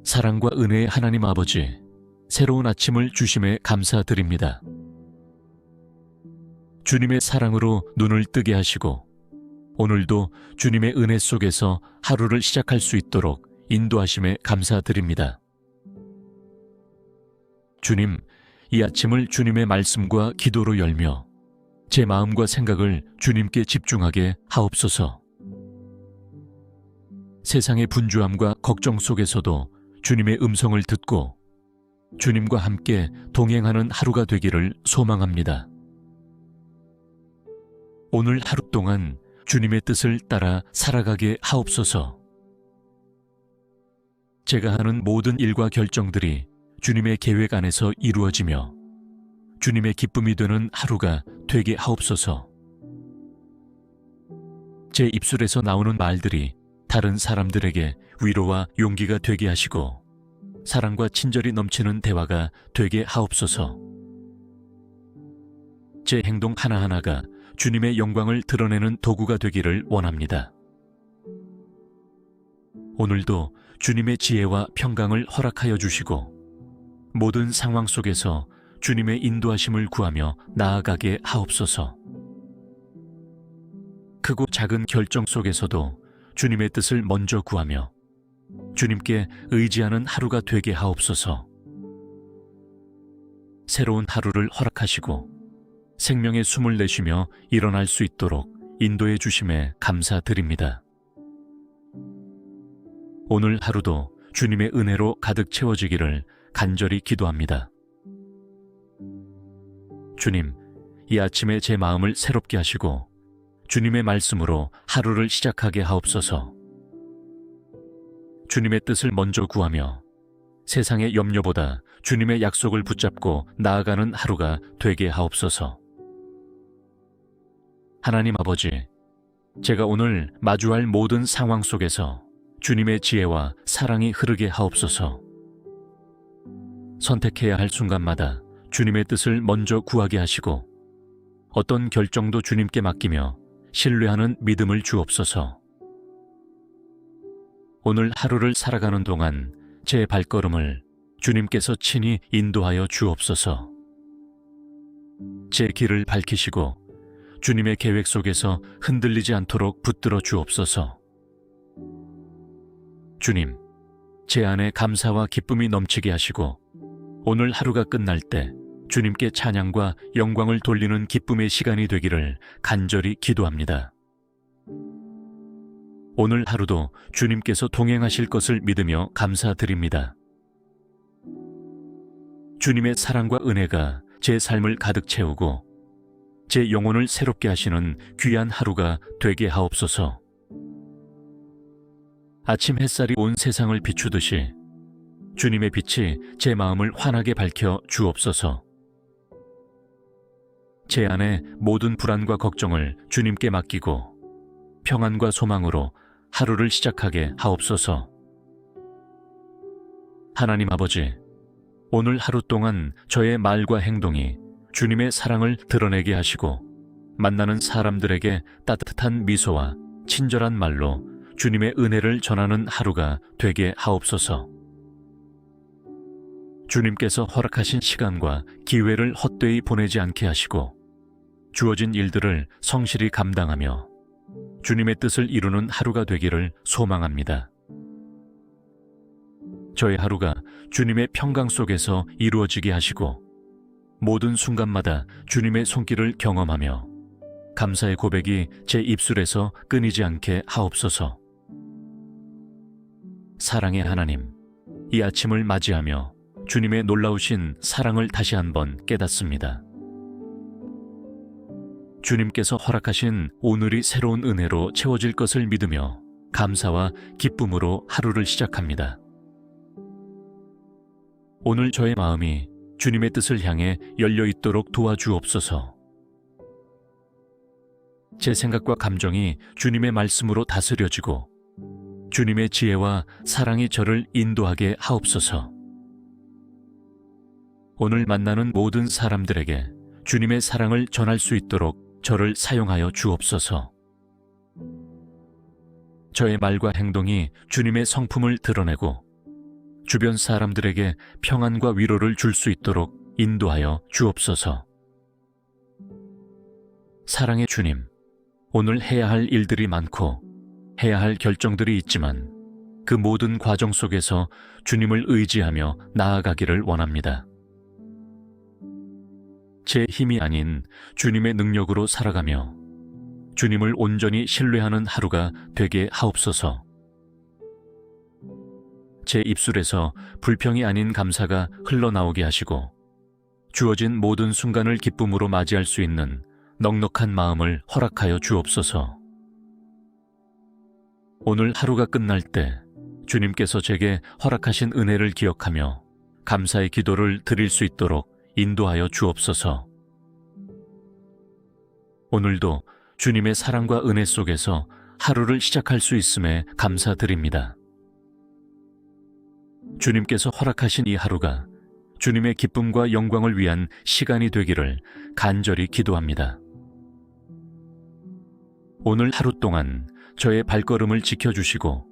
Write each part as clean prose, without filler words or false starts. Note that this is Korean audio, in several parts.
사랑과 은혜의 하나님 아버지, 새로운 아침을 주심에 감사드립니다. 주님의 사랑으로 눈을 뜨게 하시고 오늘도 주님의 은혜 속에서 하루를 시작할 수 있도록 인도하심에 감사드립니다. 주님, 이 아침을 주님의 말씀과 기도로 열며 제 마음과 생각을 주님께 집중하게 하옵소서. 세상의 분주함과 걱정 속에서도 주님의 음성을 듣고 주님과 함께 동행하는 하루가 되기를 소망합니다. 오늘 하루 동안 주님의 뜻을 따라 살아가게 하옵소서. 제가 하는 모든 일과 결정들이 주님의 계획 안에서 이루어지며 주님의 기쁨이 되는 하루가 되게 하옵소서. 제 입술에서 나오는 말들이 다른 사람들에게 위로와 용기가 되게 하시고 사랑과 친절이 넘치는 대화가 되게 하옵소서. 제 행동 하나하나가 주님의 영광을 드러내는 도구가 되기를 원합니다. 오늘도 주님의 지혜와 평강을 허락하여 주시고 모든 상황 속에서 주님의 인도하심을 구하며 나아가게 하옵소서. 크고 작은 결정 속에서도 주님의 뜻을 먼저 구하며 주님께 의지하는 하루가 되게 하옵소서. 새로운 하루를 허락하시고 생명의 숨을 내쉬며 일어날 수 있도록 인도해 주심에 감사드립니다. 오늘 하루도 주님의 은혜로 가득 채워지기를 간절히 기도합니다. 주님, 이 아침에 제 마음을 새롭게 하시고 주님의 말씀으로 하루를 시작하게 하옵소서. 주님의 뜻을 먼저 구하며 세상의 염려보다 주님의 약속을 붙잡고 나아가는 하루가 되게 하옵소서. 하나님 아버지, 제가 오늘 마주할 모든 상황 속에서 주님의 지혜와 사랑이 흐르게 하옵소서. 선택해야 할 순간마다 주님의 뜻을 먼저 구하게 하시고 어떤 결정도 주님께 맡기며 신뢰하는 믿음을 주옵소서. 오늘 하루를 살아가는 동안 제 발걸음을 주님께서 친히 인도하여 주옵소서. 제 길을 밝히시고 주님의 계획 속에서 흔들리지 않도록 붙들어 주옵소서. 주님, 제 안에 감사와 기쁨이 넘치게 하시고 오늘 하루가 끝날 때 주님께 찬양과 영광을 돌리는 기쁨의 시간이 되기를 간절히 기도합니다. 오늘 하루도 주님께서 동행하실 것을 믿으며 감사드립니다. 주님의 사랑과 은혜가 제 삶을 가득 채우고 제 영혼을 새롭게 하시는 귀한 하루가 되게 하옵소서. 아침 햇살이 온 세상을 비추듯이 주님의 빛이 제 마음을 환하게 밝혀 주옵소서. 제 안에 모든 불안과 걱정을 주님께 맡기고 평안과 소망으로 하루를 시작하게 하옵소서. 하나님 아버지, 오늘 하루 동안 저의 말과 행동이 주님의 사랑을 드러내게 하시고 만나는 사람들에게 따뜻한 미소와 친절한 말로 주님의 은혜를 전하는 하루가 되게 하옵소서. 주님께서 허락하신 시간과 기회를 헛되이 보내지 않게 하시고 주어진 일들을 성실히 감당하며 주님의 뜻을 이루는 하루가 되기를 소망합니다. 저의 하루가 주님의 평강 속에서 이루어지게 하시고 모든 순간마다 주님의 손길을 경험하며 감사의 고백이 제 입술에서 끊이지 않게 하옵소서. 사랑의 하나님, 이 아침을 맞이하며 주님의 놀라우신 사랑을 다시 한번 깨닫습니다. 주님께서 허락하신 오늘이 새로운 은혜로 채워질 것을 믿으며 감사와 기쁨으로 하루를 시작합니다. 오늘 저의 마음이 주님의 뜻을 향해 열려 있도록 도와주옵소서. 제 생각과 감정이 주님의 말씀으로 다스려지고 주님의 지혜와 사랑이 저를 인도하게 하옵소서. 오늘 만나는 모든 사람들에게 주님의 사랑을 전할 수 있도록 저를 사용하여 주옵소서. 저의 말과 행동이 주님의 성품을 드러내고 주변 사람들에게 평안과 위로를 줄 수 있도록 인도하여 주옵소서. 사랑의 주님, 오늘 해야 할 일들이 많고 해야 할 결정들이 있지만 그 모든 과정 속에서 주님을 의지하며 나아가기를 원합니다. 제 힘이 아닌 주님의 능력으로 살아가며 주님을 온전히 신뢰하는 하루가 되게 하옵소서. 제 입술에서 불평이 아닌 감사가 흘러나오게 하시고 주어진 모든 순간을 기쁨으로 맞이할 수 있는 넉넉한 마음을 허락하여 주옵소서. 오늘 하루가 끝날 때 주님께서 제게 허락하신 은혜를 기억하며 감사의 기도를 드릴 수 있도록 인도하여 주옵소서. 오늘도 주님의 사랑과 은혜 속에서 하루를 시작할 수 있음에 감사드립니다. 주님께서 허락하신 이 하루가 주님의 기쁨과 영광을 위한 시간이 되기를 간절히 기도합니다. 오늘 하루 동안 저의 발걸음을 지켜주시고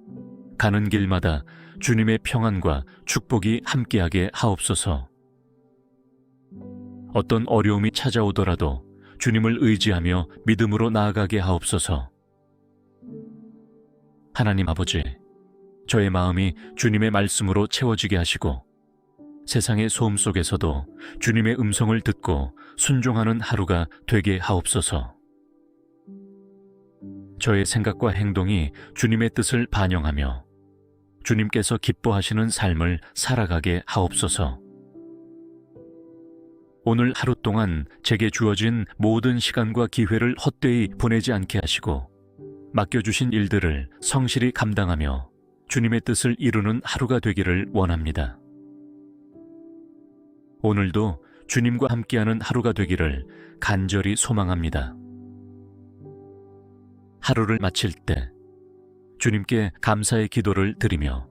가는 길마다 주님의 평안과 축복이 함께하게 하옵소서. 어떤 어려움이 찾아오더라도 주님을 의지하며 믿음으로 나아가게 하옵소서. 하나님 아버지, 저의 마음이 주님의 말씀으로 채워지게 하시고 세상의 소음 속에서도 주님의 음성을 듣고 순종하는 하루가 되게 하옵소서. 저의 생각과 행동이 주님의 뜻을 반영하며 주님께서 기뻐하시는 삶을 살아가게 하옵소서. 오늘 하루 동안 제게 주어진 모든 시간과 기회를 헛되이 보내지 않게 하시고 맡겨주신 일들을 성실히 감당하며 주님의 뜻을 이루는 하루가 되기를 원합니다. 오늘도 주님과 함께하는 하루가 되기를 간절히 소망합니다. 하루를 마칠 때 주님께 감사의 기도를 드리며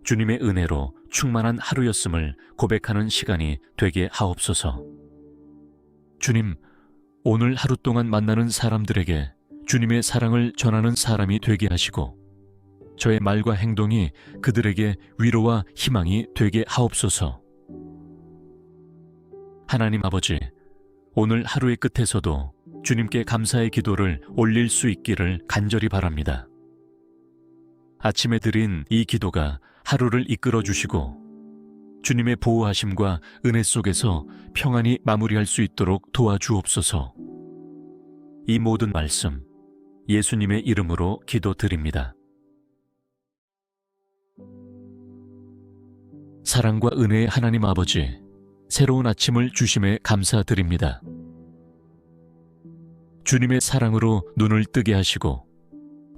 주님의 은혜로 충만한 하루였음을 고백하는 시간이 되게 하옵소서. 주님, 오늘 하루 동안 만나는 사람들에게 주님의 사랑을 전하는 사람이 되게 하시고 저의 말과 행동이 그들에게 위로와 희망이 되게 하옵소서. 하나님 아버지, 오늘 하루의 끝에서도 주님께 감사의 기도를 올릴 수 있기를 간절히 바랍니다. 아침에 드린 이 기도가 하루를 이끌어 주시고 주님의 보호하심과 은혜 속에서 평안히 마무리할 수 있도록 도와주옵소서. 이 모든 말씀 예수님의 이름으로 기도드립니다. 사랑과 은혜의 하나님 아버지, 새로운 아침을 주심에 감사드립니다. 주님의 사랑으로 눈을 뜨게 하시고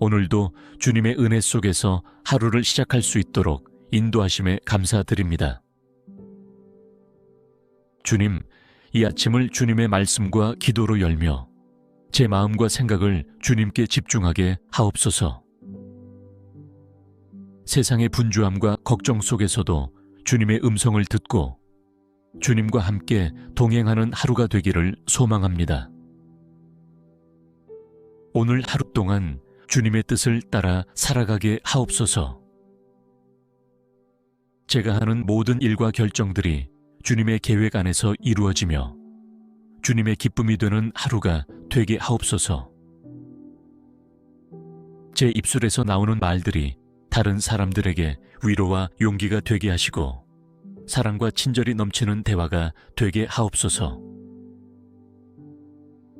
오늘도 주님의 은혜 속에서 하루를 시작할 수 있도록 인도하심에 감사드립니다. 주님, 이 아침을 주님의 말씀과 기도로 열며 제 마음과 생각을 주님께 집중하게 하옵소서. 세상의 분주함과 걱정 속에서도 주님의 음성을 듣고 주님과 함께 동행하는 하루가 되기를 소망합니다. 오늘 하루 동안 주님의 뜻을 따라 살아가게 하옵소서. 제가 하는 모든 일과 결정들이 주님의 계획 안에서 이루어지며 주님의 기쁨이 되는 하루가 되게 하옵소서. 제 입술에서 나오는 말들이 다른 사람들에게 위로와 용기가 되게 하시고 사랑과 친절이 넘치는 대화가 되게 하옵소서.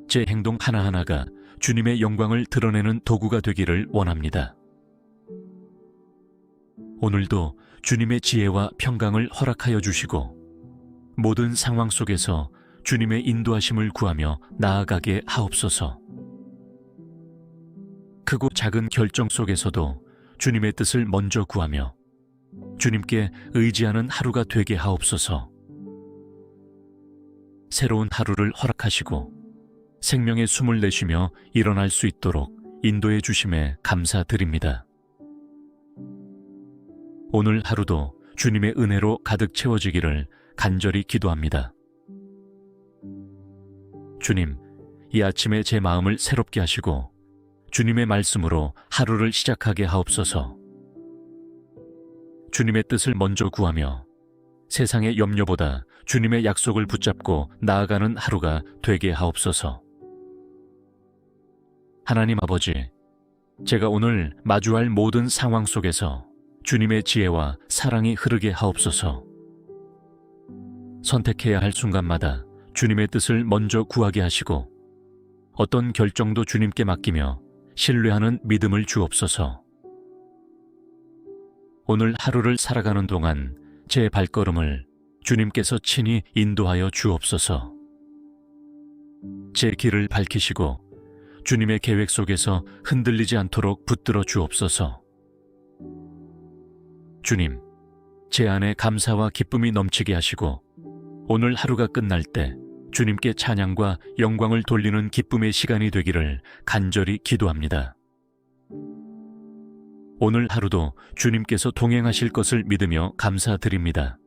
제 행동 하나하나가 주님의 영광을 드러내는 도구가 되기를 원합니다. 오늘도 주님의 지혜와 평강을 허락하여 주시고 모든 상황 속에서 주님의 인도하심을 구하며 나아가게 하옵소서. 크고 작은 결정 속에서도 주님의 뜻을 먼저 구하며 주님께 의지하는 하루가 되게 하옵소서. 새로운 하루를 허락하시고 생명의 숨을 내쉬며 일어날 수 있도록 인도해 주심에 감사드립니다. 오늘 하루도 주님의 은혜로 가득 채워지기를 간절히 기도합니다. 주님, 이 아침에 제 마음을 새롭게 하시고 주님의 말씀으로 하루를 시작하게 하옵소서. 주님의 뜻을 먼저 구하며 세상의 염려보다 주님의 약속을 붙잡고 나아가는 하루가 되게 하옵소서. 하나님 아버지, 제가 오늘 마주할 모든 상황 속에서 주님의 지혜와 사랑이 흐르게 하옵소서. 선택해야 할 순간마다 주님의 뜻을 먼저 구하게 하시고 어떤 결정도 주님께 맡기며 신뢰하는 믿음을 주옵소서. 오늘 하루를 살아가는 동안 제 발걸음을 주님께서 친히 인도하여 주옵소서. 제 길을 밝히시고 주님의 계획 속에서 흔들리지 않도록 붙들어 주옵소서. 주님, 제 안에 감사와 기쁨이 넘치게 하시고 오늘 하루가 끝날 때 주님께 찬양과 영광을 돌리는 기쁨의 시간이 되기를 간절히 기도합니다. 오늘 하루도 주님께서 동행하실 것을 믿으며 감사드립니다.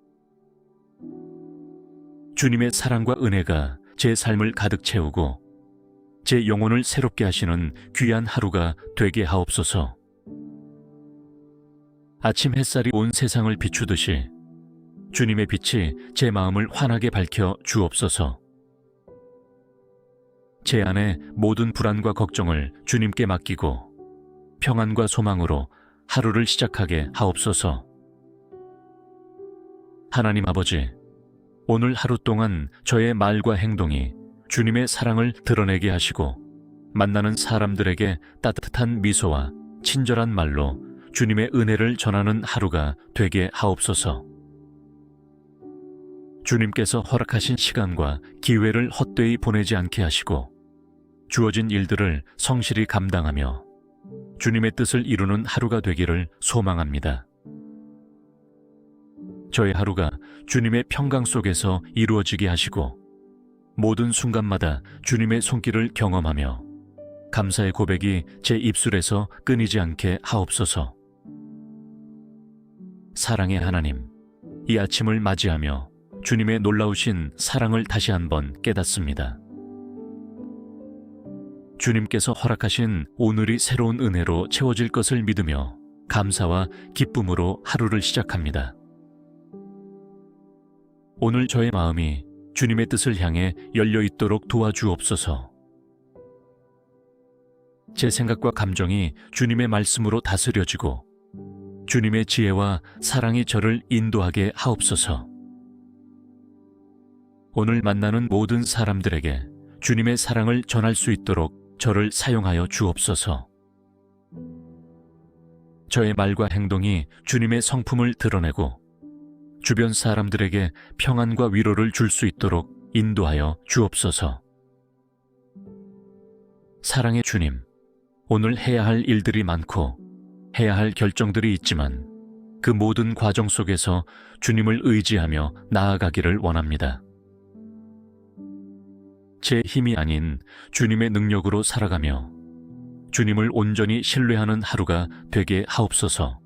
주님의 사랑과 은혜가 제 삶을 가득 채우고 제 영혼을 새롭게 하시는 귀한 하루가 되게 하옵소서. 아침 햇살이 온 세상을 비추듯이 주님의 빛이 제 마음을 환하게 밝혀 주옵소서. 제 안에 모든 불안과 걱정을 주님께 맡기고 평안과 소망으로 하루를 시작하게 하옵소서. 하나님 아버지, 오늘 하루 동안 저의 말과 행동이 주님의 사랑을 드러내게 하시고 만나는 사람들에게 따뜻한 미소와 친절한 말로 주님의 은혜를 전하는 하루가 되게 하옵소서. 주님께서 허락하신 시간과 기회를 헛되이 보내지 않게 하시고 주어진 일들을 성실히 감당하며 주님의 뜻을 이루는 하루가 되기를 소망합니다. 저의 하루가 주님의 평강 속에서 이루어지게 하시고 모든 순간마다 주님의 손길을 경험하며 감사의 고백이 제 입술에서 끊이지 않게 하옵소서. 사랑의 하나님, 이 아침을 맞이하며 주님의 놀라우신 사랑을 다시 한번 깨닫습니다. 주님께서 허락하신 오늘이 새로운 은혜로 채워질 것을 믿으며 감사와 기쁨으로 하루를 시작합니다. 오늘 저의 마음이 주님의 뜻을 향해 열려 있도록 도와주옵소서. 제 생각과 감정이 주님의 말씀으로 다스려지고 주님의 지혜와 사랑이 저를 인도하게 하옵소서. 오늘 만나는 모든 사람들에게 주님의 사랑을 전할 수 있도록 저를 사용하여 주옵소서. 저의 말과 행동이 주님의 성품을 드러내고 주변 사람들에게 평안과 위로를 줄 수 있도록 인도하여 주옵소서. 사랑의 주님, 오늘 해야 할 일들이 많고 해야 할 결정들이 있지만 그 모든 과정 속에서 주님을 의지하며 나아가기를 원합니다. 제 힘이 아닌 주님의 능력으로 살아가며 주님을 온전히 신뢰하는 하루가 되게 하옵소서.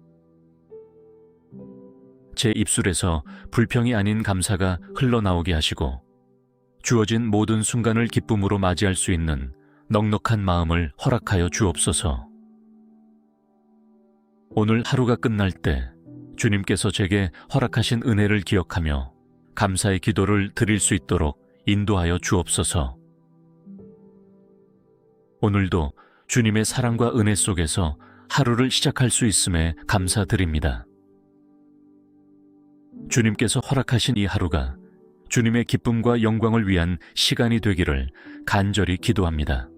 제 입술에서 불평이 아닌 감사가 흘러나오게 하시고 주어진 모든 순간을 기쁨으로 맞이할 수 있는 넉넉한 마음을 허락하여 주옵소서. 오늘 하루가 끝날 때 주님께서 제게 허락하신 은혜를 기억하며 감사의 기도를 드릴 수 있도록 인도하여 주옵소서. 오늘도 주님의 사랑과 은혜 속에서 하루를 시작할 수 있음에 감사드립니다. 주님께서 허락하신 이 하루가 주님의 기쁨과 영광을 위한 시간이 되기를 간절히 기도합니다.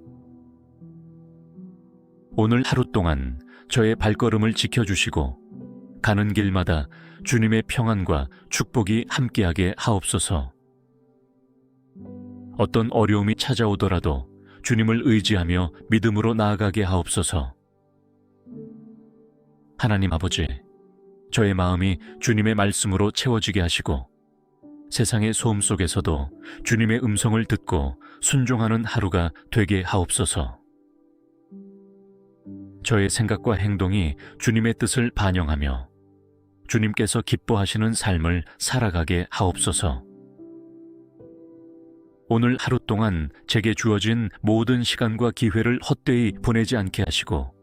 오늘 하루 동안 저의 발걸음을 지켜주시고 가는 길마다 주님의 평안과 축복이 함께하게 하옵소서. 어떤 어려움이 찾아오더라도 주님을 의지하며 믿음으로 나아가게 하옵소서. 하나님 아버지, 저의 마음이 주님의 말씀으로 채워지게 하시고 세상의 소음 속에서도 주님의 음성을 듣고 순종하는 하루가 되게 하옵소서. 저의 생각과 행동이 주님의 뜻을 반영하며 주님께서 기뻐하시는 삶을 살아가게 하옵소서. 오늘 하루 동안 제게 주어진 모든 시간과 기회를 헛되이 보내지 않게 하시고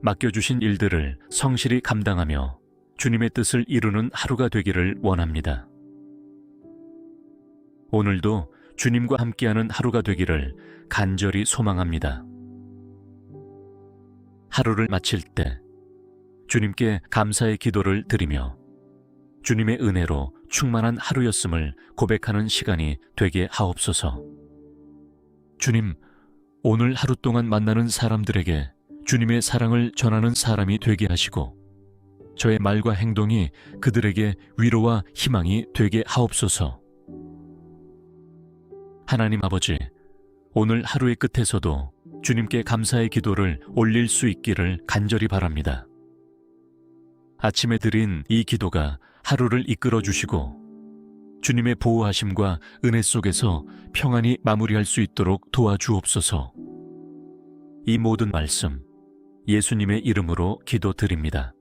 맡겨주신 일들을 성실히 감당하며 주님의 뜻을 이루는 하루가 되기를 원합니다. 오늘도 주님과 함께하는 하루가 되기를 간절히 소망합니다. 하루를 마칠 때 주님께 감사의 기도를 드리며 주님의 은혜로 충만한 하루였음을 고백하는 시간이 되게 하옵소서. 주님, 오늘 하루 동안 만나는 사람들에게 주님의 사랑을 전하는 사람이 되게 하시고 저의 말과 행동이 그들에게 위로와 희망이 되게 하옵소서. 하나님 아버지, 오늘 하루의 끝에서도 주님께 감사의 기도를 올릴 수 있기를 간절히 바랍니다. 아침에 드린 이 기도가 하루를 이끌어 주시고 주님의 보호하심과 은혜 속에서 평안히 마무리할 수 있도록 도와주옵소서. 이 모든 말씀 예수님의 이름으로 기도드립니다.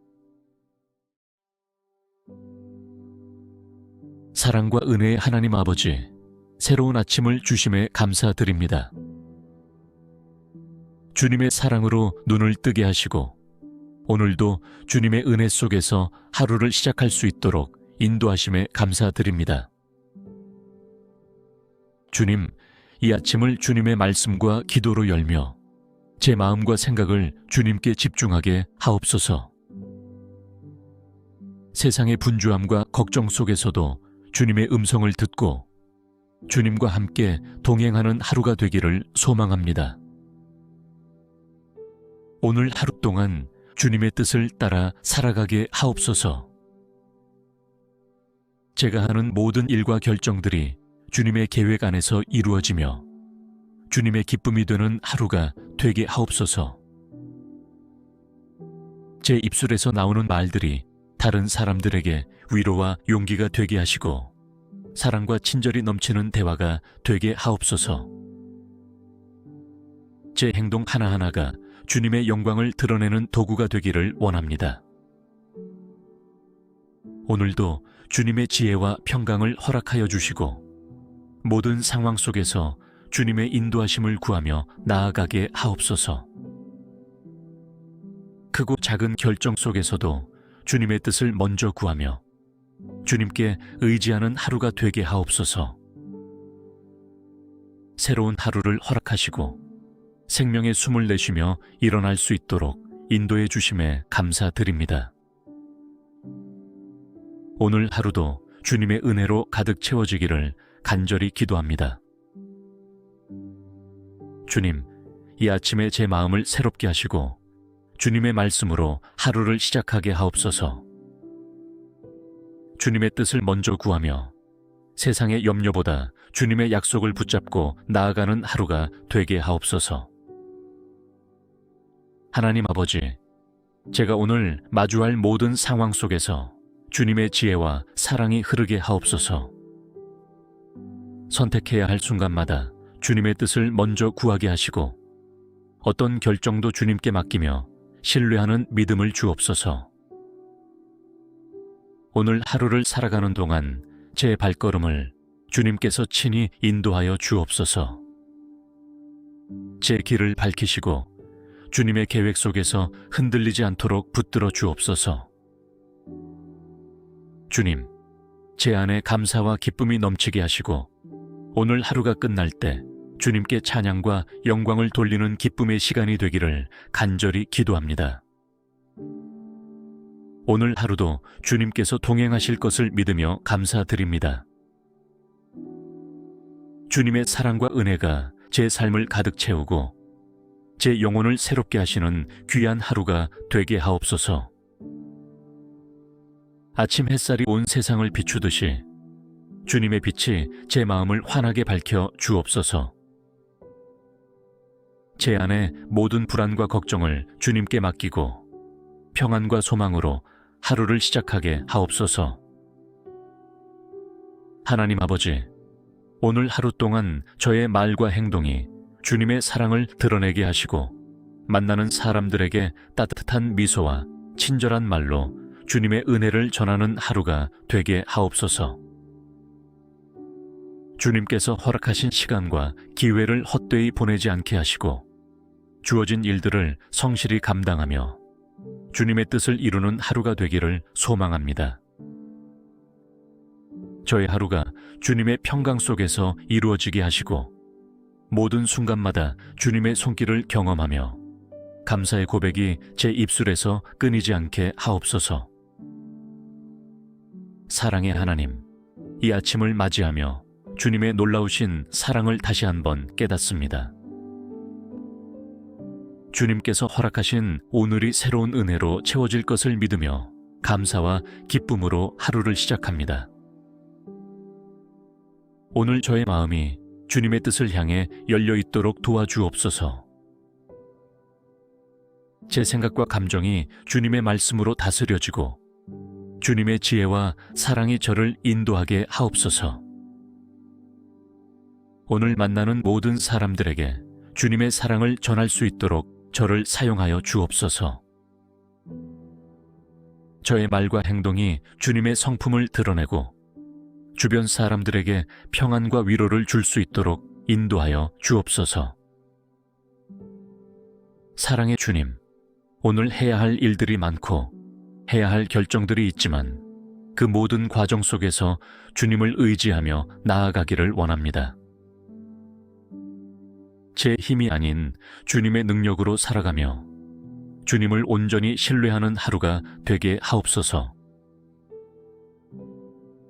사랑과 은혜의 하나님 아버지, 새로운 아침을 주심에 감사드립니다. 주님의 사랑으로 눈을 뜨게 하시고 오늘도 주님의 은혜 속에서 하루를 시작할 수 있도록 인도하심에 감사드립니다. 주님, 이 아침을 주님의 말씀과 기도로 열며 제 마음과 생각을 주님께 집중하게 하옵소서. 세상의 분주함과 걱정 속에서도 주님의 음성을 듣고 주님과 함께 동행하는 하루가 되기를 소망합니다. 오늘 하루 동안 주님의 뜻을 따라 살아가게 하옵소서. 제가 하는 모든 일과 결정들이 주님의 계획 안에서 이루어지며 주님의 기쁨이 되는 하루가 되게 하옵소서. 제 입술에서 나오는 말들이 다른 사람들에게 위로와 용기가 되게 하시고 사랑과 친절이 넘치는 대화가 되게 하옵소서. 제 행동 하나하나가 주님의 영광을 드러내는 도구가 되기를 원합니다. 오늘도 주님의 지혜와 평강을 허락하여 주시고 모든 상황 속에서 주님의 인도하심을 구하며 나아가게 하옵소서. 크고 작은 결정 속에서도 주님의 뜻을 먼저 구하며 주님께 의지하는 하루가 되게 하옵소서. 새로운 하루를 허락하시고 생명의 숨을 내쉬며 일어날 수 있도록 인도해 주심에 감사드립니다. 오늘 하루도 주님의 은혜로 가득 채워지기를 간절히 기도합니다. 주님, 이 아침에 제 마음을 새롭게 하시고 주님의 말씀으로 하루를 시작하게 하옵소서. 주님의 뜻을 먼저 구하며 세상의 염려보다 주님의 약속을 붙잡고 나아가는 하루가 되게 하옵소서. 하나님 아버지, 제가 오늘 마주할 모든 상황 속에서 주님의 지혜와 사랑이 흐르게 하옵소서. 선택해야 할 순간마다 주님의 뜻을 먼저 구하게 하시고 어떤 결정도 주님께 맡기며 신뢰하는 믿음을 주옵소서. 오늘 하루를 살아가는 동안 제 발걸음을 주님께서 친히 인도하여 주옵소서. 제 길을 밝히시고 주님의 계획 속에서 흔들리지 않도록 붙들어 주옵소서. 주님, 제 안에 감사와 기쁨이 넘치게 하시고 오늘 하루가 끝날 때 주님께 찬양과 영광을 돌리는 기쁨의 시간이 되기를 간절히 기도합니다. 오늘 하루도 주님께서 동행하실 것을 믿으며 감사드립니다. 주님의 사랑과 은혜가 제 삶을 가득 채우고 제 영혼을 새롭게 하시는 귀한 하루가 되게 하옵소서. 아침 햇살이 온 세상을 비추듯이 주님의 빛이 제 마음을 환하게 밝혀 주옵소서. 제 안에 모든 불안과 걱정을 주님께 맡기고 평안과 소망으로 하루를 시작하게 하옵소서. 하나님 아버지, 오늘 하루 동안 저의 말과 행동이 주님의 사랑을 드러내게 하시고 만나는 사람들에게 따뜻한 미소와 친절한 말로 주님의 은혜를 전하는 하루가 되게 하옵소서. 주님께서 허락하신 시간과 기회를 헛되이 보내지 않게 하시고 주어진 일들을 성실히 감당하며 주님의 뜻을 이루는 하루가 되기를 소망합니다. 저의 하루가 주님의 평강 속에서 이루어지게 하시고 모든 순간마다 주님의 손길을 경험하며 감사의 고백이 제 입술에서 끊이지 않게 하옵소서. 사랑의 하나님, 이 아침을 맞이하며 주님의 놀라우신 사랑을 다시 한번 깨닫습니다. 주님께서 허락하신 오늘이 새로운 은혜로 채워질 것을 믿으며 감사와 기쁨으로 하루를 시작합니다. 오늘 저의 마음이 주님의 뜻을 향해 열려 있도록 도와주옵소서. 제 생각과 감정이 주님의 말씀으로 다스려지고 주님의 지혜와 사랑이 저를 인도하게 하옵소서. 오늘 만나는 모든 사람들에게 주님의 사랑을 전할 수 있도록 저를 사용하여 주옵소서. 저의 말과 행동이 주님의 성품을 드러내고 주변 사람들에게 평안과 위로를 줄 수 있도록 인도하여 주옵소서. 사랑의 주님, 오늘 해야 할 일들이 많고 해야 할 결정들이 있지만 그 모든 과정 속에서 주님을 의지하며 나아가기를 원합니다. 제 힘이 아닌 주님의 능력으로 살아가며 주님을 온전히 신뢰하는 하루가 되게 하옵소서.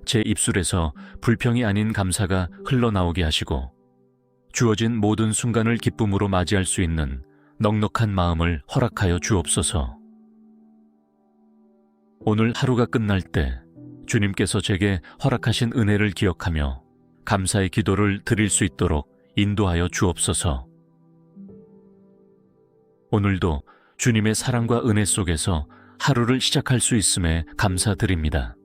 제 입술에서 불평이 아닌 감사가 흘러나오게 하시고 주어진 모든 순간을 기쁨으로 맞이할 수 있는 넉넉한 마음을 허락하여 주옵소서. 오늘 하루가 끝날 때 주님께서 제게 허락하신 은혜를 기억하며 감사의 기도를 드릴 수 있도록 인도하여 주옵소서. 오늘도 주님의 사랑과 은혜 속에서 하루를 시작할 수 있음에 감사드립니다.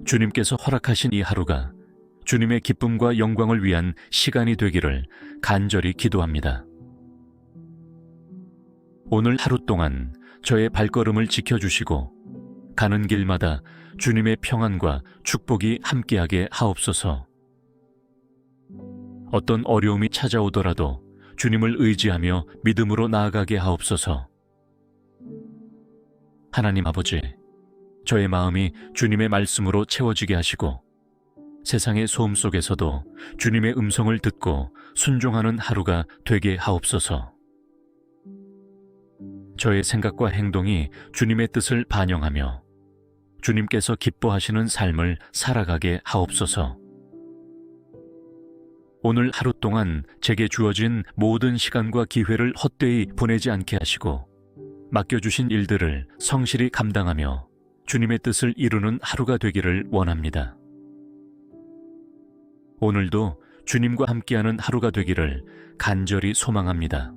주님께서 허락하신 이 하루가 주님의 기쁨과 영광을 위한 시간이 되기를 간절히 기도합니다. 오늘 하루 동안 저의 발걸음을 지켜주시고 가는 길마다 주님의 평안과 축복이 함께하게 하옵소서. 어떤 어려움이 찾아오더라도 주님을 의지하며 믿음으로 나아가게 하옵소서. 하나님 아버지, 저의 마음이 주님의 말씀으로 채워지게 하시고 세상의 소음 속에서도 주님의 음성을 듣고 순종하는 하루가 되게 하옵소서. 저의 생각과 행동이 주님의 뜻을 반영하며 주님께서 기뻐하시는 삶을 살아가게 하옵소서. 오늘 하루 동안 제게 주어진 모든 시간과 기회를 헛되이 보내지 않게 하시고 맡겨주신 일들을 성실히 감당하며 주님의 뜻을 이루는 하루가 되기를 원합니다. 오늘도 주님과 함께하는 하루가 되기를 간절히 소망합니다.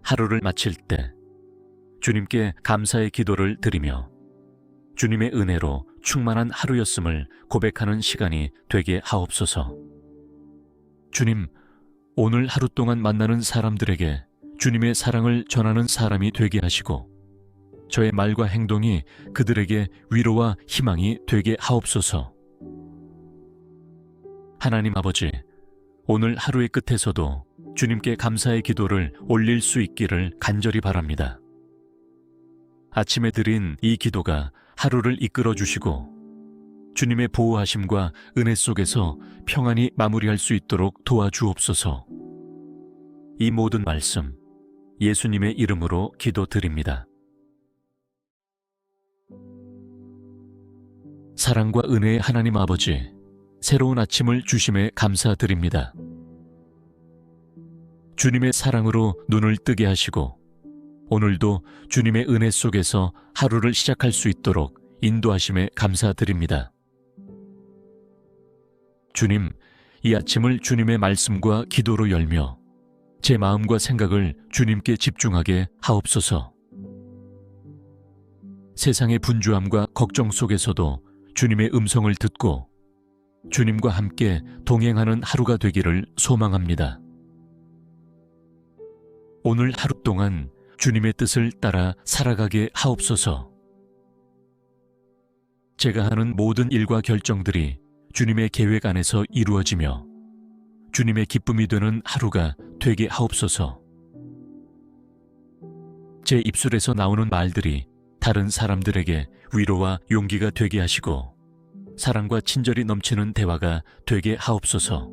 하루를 마칠 때 주님께 감사의 기도를 드리며 주님의 은혜로 충만한 하루였음을 고백하는 시간이 되게 하옵소서. 주님, 오늘 하루 동안 만나는 사람들에게 주님의 사랑을 전하는 사람이 되게 하시고 저의 말과 행동이 그들에게 위로와 희망이 되게 하옵소서. 하나님 아버지, 오늘 하루의 끝에서도 주님께 감사의 기도를 올릴 수 있기를 간절히 바랍니다. 아침에 드린 이 기도가 하루를 이끌어 주시고 주님의 보호하심과 은혜 속에서 평안히 마무리할 수 있도록 도와주옵소서. 이 모든 말씀 예수님의 이름으로 기도드립니다. 사랑과 은혜의 하나님 아버지, 새로운 아침을 주심에 감사드립니다. 주님의 사랑으로 눈을 뜨게 하시고 오늘도 주님의 은혜 속에서 하루를 시작할 수 있도록 인도하심에 감사드립니다. 주님, 이 아침을 주님의 말씀과 기도로 열며 제 마음과 생각을 주님께 집중하게 하옵소서. 세상의 분주함과 걱정 속에서도 주님의 음성을 듣고 주님과 함께 동행하는 하루가 되기를 소망합니다. 오늘 하루 동안 주님의 뜻을 따라 살아가게 하옵소서. 제가 하는 모든 일과 결정들이 주님의 계획 안에서 이루어지며 주님의 기쁨이 되는 하루가 되게 하옵소서. 제 입술에서 나오는 말들이 다른 사람들에게 위로와 용기가 되게 하시고 사랑과 친절이 넘치는 대화가 되게 하옵소서.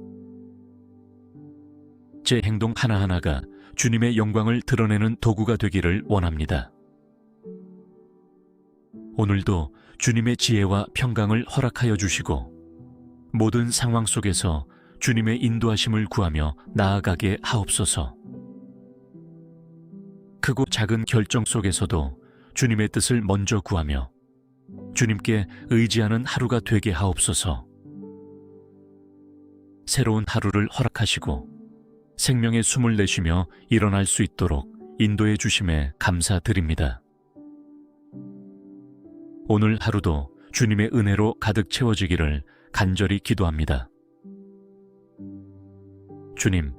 제 행동 하나하나가 주님의 영광을 드러내는 도구가 되기를 원합니다. 오늘도 주님의 지혜와 평강을 허락하여 주시고 모든 상황 속에서 주님의 인도하심을 구하며 나아가게 하옵소서. 크고 작은 결정 속에서도 주님의 뜻을 먼저 구하며 주님께 의지하는 하루가 되게 하옵소서. 새로운 하루를 허락하시고 생명의 숨을 내쉬며 일어날 수 있도록 인도해 주심에 감사드립니다. 오늘 하루도 주님의 은혜로 가득 채워지기를 간절히 기도합니다. 주님,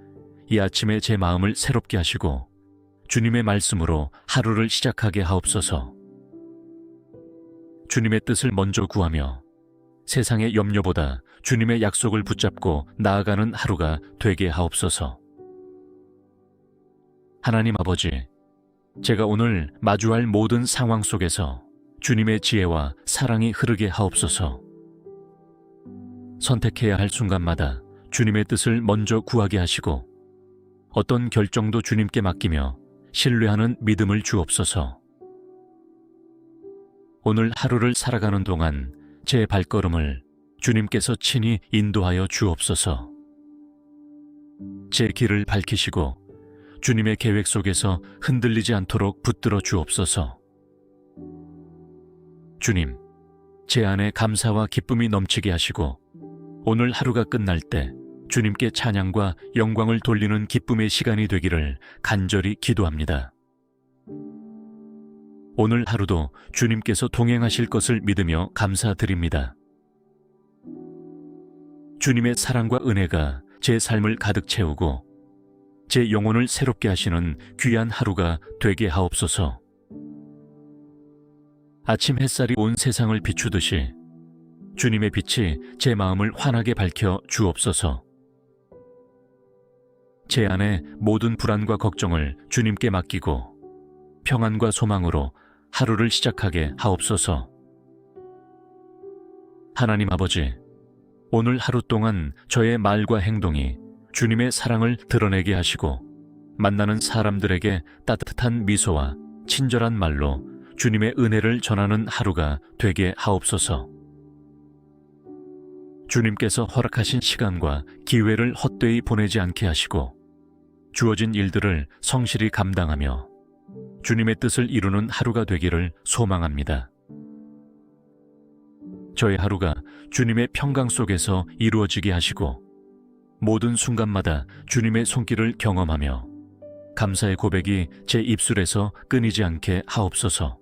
이 아침에 제 마음을 새롭게 하시고 주님의 말씀으로 하루를 시작하게 하옵소서. 주님의 뜻을 먼저 구하며 세상의 염려보다 주님의 약속을 붙잡고 나아가는 하루가 되게 하옵소서. 하나님 아버지, 제가 오늘 마주할 모든 상황 속에서 주님의 지혜와 사랑이 흐르게 하옵소서. 선택해야 할 순간마다 주님의 뜻을 먼저 구하게 하시고 어떤 결정도 주님께 맡기며 신뢰하는 믿음을 주옵소서. 오늘 하루를 살아가는 동안 제 발걸음을 주님께서 친히 인도하여 주옵소서. 제 길을 밝히시고 주님의 계획 속에서 흔들리지 않도록 붙들어 주옵소서. 주님, 제 안에 감사와 기쁨이 넘치게 하시고 오늘 하루가 끝날 때 주님께 찬양과 영광을 돌리는 기쁨의 시간이 되기를 간절히 기도합니다. 오늘 하루도 주님께서 동행하실 것을 믿으며 감사드립니다. 주님의 사랑과 은혜가 제 삶을 가득 채우고 제 영혼을 새롭게 하시는 귀한 하루가 되게 하옵소서. 아침 햇살이 온 세상을 비추듯이 주님의 빛이 제 마음을 환하게 밝혀 주옵소서. 제 안에 모든 불안과 걱정을 주님께 맡기고 평안과 소망으로 하루를 시작하게 하옵소서. 하나님 아버지, 오늘 하루 동안 저의 말과 행동이 주님의 사랑을 드러내게 하시고 만나는 사람들에게 따뜻한 미소와 친절한 말로 주님의 은혜를 전하는 하루가 되게 하옵소서. 주님께서 허락하신 시간과 기회를 헛되이 보내지 않게 하시고 주어진 일들을 성실히 감당하며 주님의 뜻을 이루는 하루가 되기를 소망합니다. 저의 하루가 주님의 평강 속에서 이루어지게 하시고 모든 순간마다 주님의 손길을 경험하며 감사의 고백이 제 입술에서 끊이지 않게 하옵소서.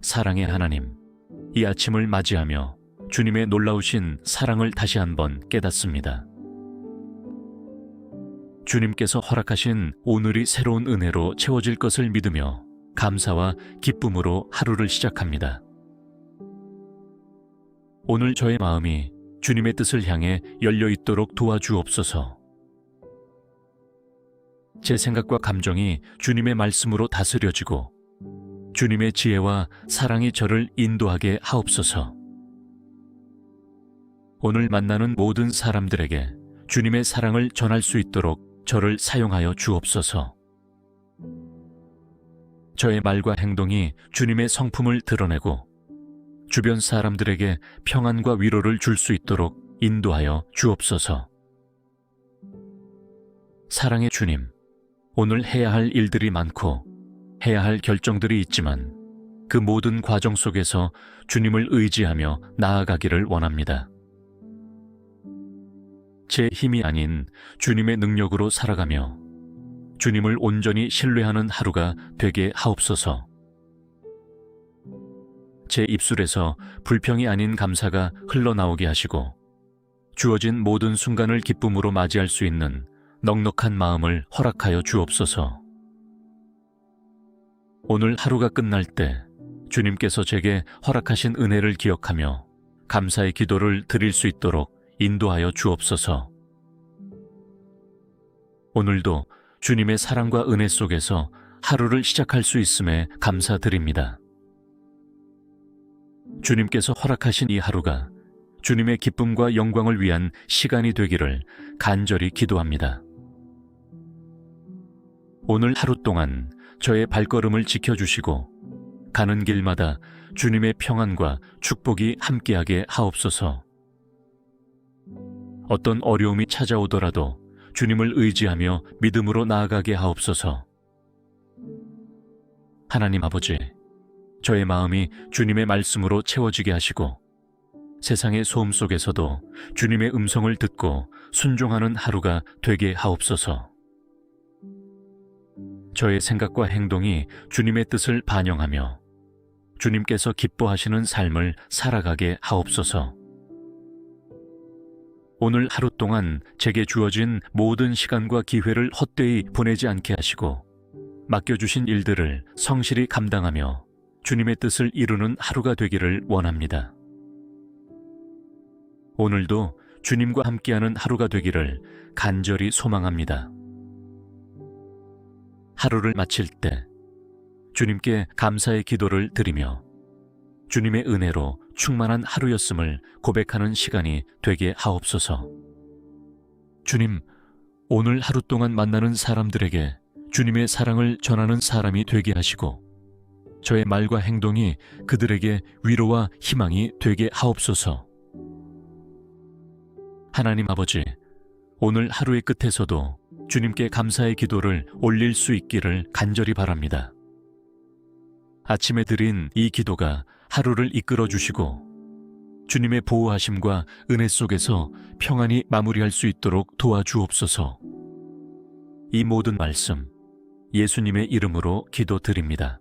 사랑의 하나님, 이 아침을 맞이하며 주님의 놀라우신 사랑을 다시 한번 깨닫습니다. 주님께서 허락하신 오늘이 새로운 은혜로 채워질 것을 믿으며 감사와 기쁨으로 하루를 시작합니다. 오늘 저의 마음이 주님의 뜻을 향해 열려 있도록 도와주옵소서. 제 생각과 감정이 주님의 말씀으로 다스려지고 주님의 지혜와 사랑이 저를 인도하게 하옵소서. 오늘 만나는 모든 사람들에게 주님의 사랑을 전할 수 있도록 저를 사용하여 주옵소서. 저의 말과 행동이 주님의 성품을 드러내고 주변 사람들에게 평안과 위로를 줄 수 있도록 인도하여 주옵소서. 사랑의 주님, 오늘 해야 할 일들이 많고 해야 할 결정들이 있지만 그 모든 과정 속에서 주님을 의지하며 나아가기를 원합니다. 제 힘이 아닌 주님의 능력으로 살아가며 주님을 온전히 신뢰하는 하루가 되게 하옵소서. 제 입술에서 불평이 아닌 감사가 흘러나오게 하시고 주어진 모든 순간을 기쁨으로 맞이할 수 있는 넉넉한 마음을 허락하여 주옵소서. 오늘 하루가 끝날 때 주님께서 제게 허락하신 은혜를 기억하며 감사의 기도를 드릴 수 있도록 인도하여 주옵소서. 오늘도 주님의 사랑과 은혜 속에서 하루를 시작할 수 있음에 감사드립니다. 주님께서 허락하신 이 하루가 주님의 기쁨과 영광을 위한 시간이 되기를 간절히 기도합니다. 오늘 하루 동안 저의 발걸음을 지켜주시고 가는 길마다 주님의 평안과 축복이 함께하게 하옵소서. 어떤 어려움이 찾아오더라도 주님을 의지하며 믿음으로 나아가게 하옵소서. 하나님 아버지, 저의 마음이 주님의 말씀으로 채워지게 하시고 세상의 소음 속에서도 주님의 음성을 듣고 순종하는 하루가 되게 하옵소서. 저의 생각과 행동이 주님의 뜻을 반영하며 주님께서 기뻐하시는 삶을 살아가게 하옵소서. 오늘 하루 동안 제게 주어진 모든 시간과 기회를 헛되이 보내지 않게 하시고 맡겨주신 일들을 성실히 감당하며 주님의 뜻을 이루는 하루가 되기를 원합니다. 오늘도 주님과 함께하는 하루가 되기를 간절히 소망합니다. 하루를 마칠 때 주님께 감사의 기도를 드리며 주님의 은혜로 충만한 하루였음을 고백하는 시간이 되게 하옵소서. 주님, 오늘 하루 동안 만나는 사람들에게 주님의 사랑을 전하는 사람이 되게 하시고 저의 말과 행동이 그들에게 위로와 희망이 되게 하옵소서. 하나님 아버지, 오늘 하루의 끝에서도 주님께 감사의 기도를 올릴 수 있기를 간절히 바랍니다. 아침에 드린 이 기도가 하루를 이끌어 주시고 주님의 보호하심과 은혜 속에서 평안히 마무리할 수 있도록 도와주옵소서. 이 모든 말씀 예수님의 이름으로 기도드립니다.